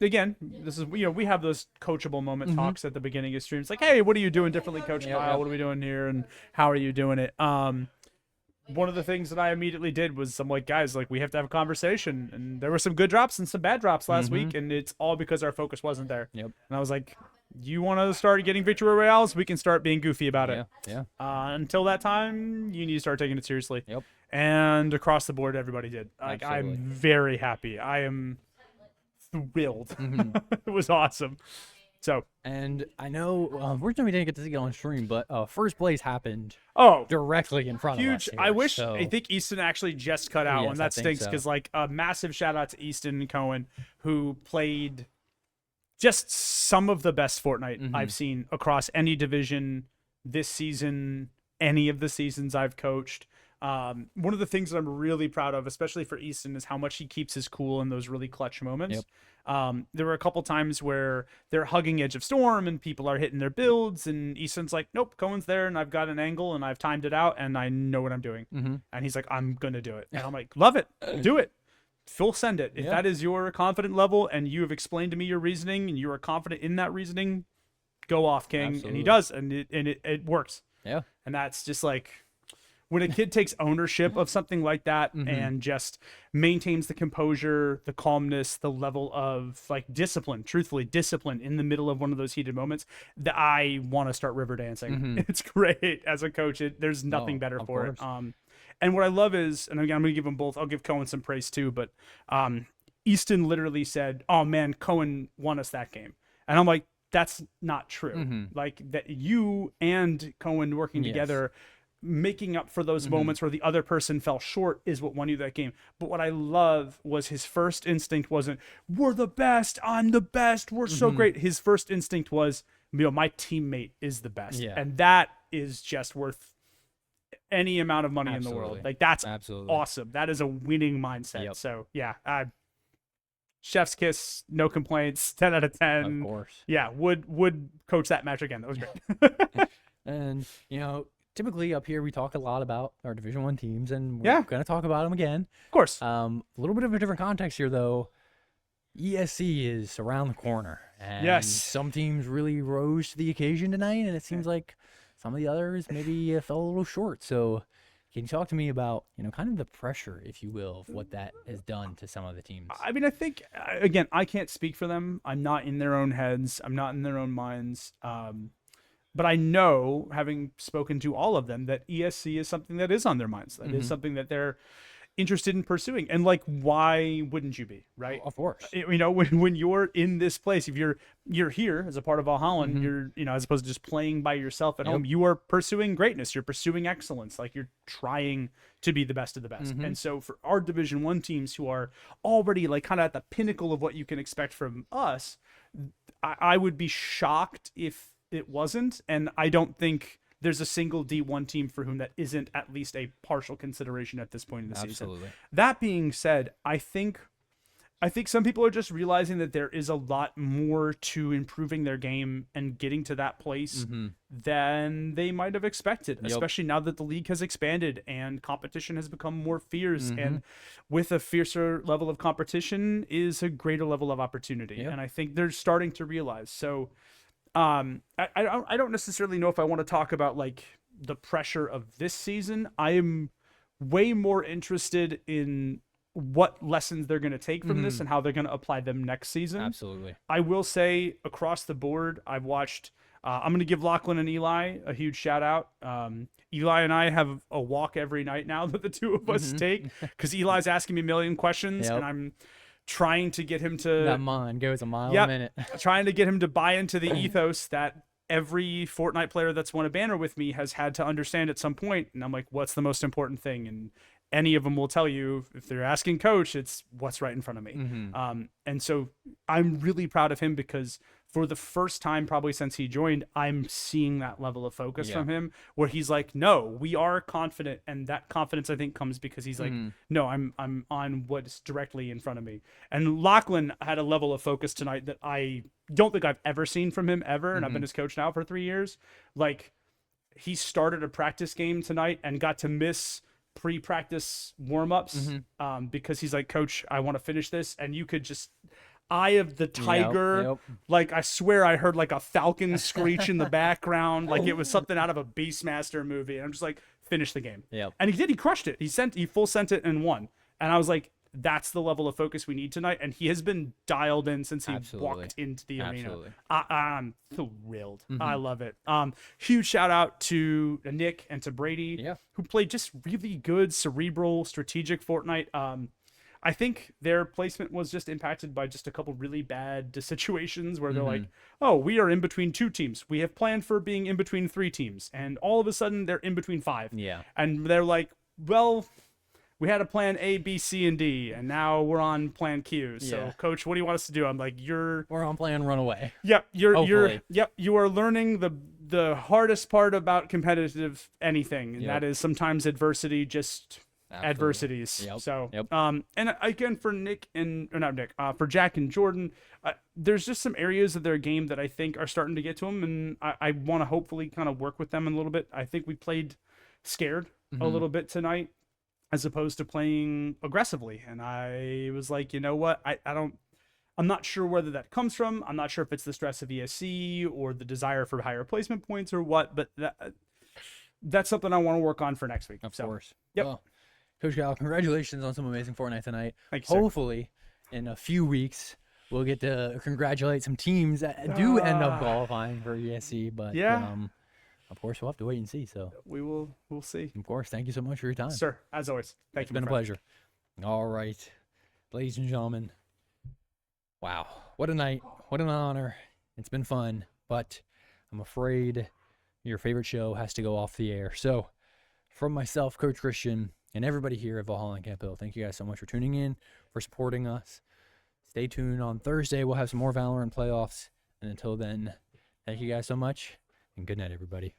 again, this is, we have those coachable moment talks at the beginning of streams, like, hey, what are you doing differently, Coach Kyle? yeah. What are we doing here, and how are you doing it? One of the things that I immediately did was, I'm like, guys, like, we have to have a conversation. And there were some good drops and some bad drops last week, and it's all because our focus wasn't there. Yep. And I was like, you want to start getting victory royales? We can start being goofy about it. Yeah. Until that time, you need to start taking it seriously. Yep. And across the board, everybody did. Like, Absolutely. I'm very happy. I am thrilled. It was awesome. So, And I know, unfortunately, we didn't get to see it on stream, but first place happened oh, directly in front of us. huge. Here, I wish, so- I think Easton actually just cut out, Yes, and I that think stinks so. because, like, a massive shout out to Easton and Cohen, who played just some of the best Fortnite I've seen across any division this season, any of the seasons I've coached. One of the things that I'm really proud of, especially for Easton, is how much he keeps his cool in those really clutch moments. Yep. There were a couple times where they're hugging Edge of Storm and people are hitting their builds, and Easton's like, nope, Cohen's there, and I've got an angle, and I've timed it out, and I know what I'm doing. And he's like, I'm going to do it. And I'm like, love it. Do it. Full send it. If Yeah. that is your confident level and you have explained to me your reasoning and you are confident in that reasoning, go off, King. And Absolutely. he does, and it works. Yeah. And that's just like, when a kid takes ownership of something like that and just maintains the composure, the calmness, the level of, like, discipline, truthfully discipline in the middle of one of those heated moments, that I want to start river dancing. It's great as a coach. There's nothing better of for course. it. And what I love is, and again, I'm going to give them both, I'll give Cohen some praise too, but Easton literally said, oh man, Cohen won us that game. And I'm like, that's not true. Like, that you and Cohen working Yes. together, making up for those moments where the other person fell short, is what won you that game. But what I love was his first instinct wasn't, we're the best, I'm the best, we're so great. His first instinct was, my teammate is the best. Yeah. And that is just worth any amount of money in the world. Absolutely. Like, that's Absolutely. awesome. That is a winning mindset. Yep. So yeah, chef's kiss, no complaints, 10 out of 10. Of course. Yeah, would coach that match again. That was great. And, typically up here we talk a lot about our Division 1 teams, and we're Yeah. going to talk about them again. Of course. A little bit of a different context here, though. ESC is around the corner, and Yes. some teams really rose to the occasion tonight, and it seems like some of the others maybe fell a little short. So, can you talk to me about, kind of the pressure, if you will, of what that has done to some of the teams? I mean, I think, again, I can't speak for them. I'm not in their own heads. I'm not in their own minds. but I know, having spoken to all of them, that ESC is something that is on their minds. That is something that they're interested in pursuing. And like, why wouldn't you be, right? Of course. You know, when you're in this place, if you're here as a part of Valhalla, you're, you know, as opposed to just playing by yourself at home, you are pursuing greatness. You're pursuing excellence. Like, you're trying to be the best of the best. And so for our Division 1 teams who are already like kind of at the pinnacle of what you can expect from us, I would be shocked if it wasn't. And I don't think there's a single D1 team for whom that isn't at least a partial consideration at this point in the season. That being said, I think some people are just realizing that there is a lot more to improving their game and getting to that place than they might have expected, especially now that the league has expanded and competition has become more fierce. And with a fiercer level of competition is a greater level of opportunity. And I think they're starting to realize. So I don't necessarily know if I want to talk about like the pressure of this season. I am way more interested in what lessons they're going to take from this and how they're going to apply them next season. Absolutely. I will say across the board, I've watched, I'm going to give Lachlan and Eli a huge shout out. Eli and I have a walk every night now that the two of us take, because Eli's asking me a million questions and I'm trying to get him to, that mind goes a mile a minute. Trying to get him to buy into the ethos that every Fortnite player that's won a banner with me has had to understand at some point. And I'm like, what's the most important thing? And any of them will tell you, if they're asking coach, it's what's right in front of me. And so I'm really proud of him, because for the first time probably since he joined, I'm seeing that level of focus from him, where he's like, no, we are confident. And that confidence, I think, comes because he's like, no, I'm on what's directly in front of me. And Lachlan had a level of focus tonight that I don't think I've ever seen from him ever. And I've been his coach now for 3 years. Like, he started a practice game tonight and got to miss pre-practice warm-ups because he's like, coach, I want to finish this. And you could just, eye of the tiger, like I swear I heard like a falcon screech in the background, like it was something out of a Beastmaster movie. And I'm just like, finish the game. And he did. He crushed it. He full sent it and won. And I was like, that's the level of focus we need tonight. And he has been dialed in since he walked into the arena. I'm thrilled. I love it. Huge shout out to Nick and to Brady, who played just really good, cerebral, strategic Fortnite. I think their placement was just impacted by just a couple really bad situations where they're like, oh, we are in between 2 teams. We have planned for being in between 3 teams. And all of a sudden they're in between 5. And they're like, well, we had a plan A, B, C, and D, and now we're on plan Q. So, coach, what do you want us to do? I'm like, we're on plan runaway. You are learning the hardest part about competitive anything, and that is sometimes adversity, just adversities. So, and again, for Nick and or not Nick, for Jack and Jordan, there's just some areas of their game that I think are starting to get to them, and I want to hopefully kind of work with them a little bit. I think we played scared a little bit tonight, as opposed to playing aggressively. And I was like, you know what? I'm not sure whether that comes from. I'm not sure if it's the stress of ESC or the desire for higher placement points or what, but that's something I want to work on for next week. Of course. Well, Coach Gal, congratulations on some amazing Fortnite tonight. Thank you, sir. Hopefully, in a few weeks, we'll get to congratulate some teams that do end up qualifying for ESC, but of course, we'll have to wait and see. So we'll see. Of course. Thank you so much for your time, sir. As always, it's been a pleasure. All right, ladies and gentlemen. Wow, what a night! What an honor! It's been fun, but I'm afraid your favorite show has to go off the air. So, from myself, Coach Christian, and everybody here at Valhalla and Camp Hill, thank you guys so much for tuning in, for supporting us. Stay tuned on Thursday. We'll have some more Valorant playoffs, and until then, thank you guys so much, and good night, everybody.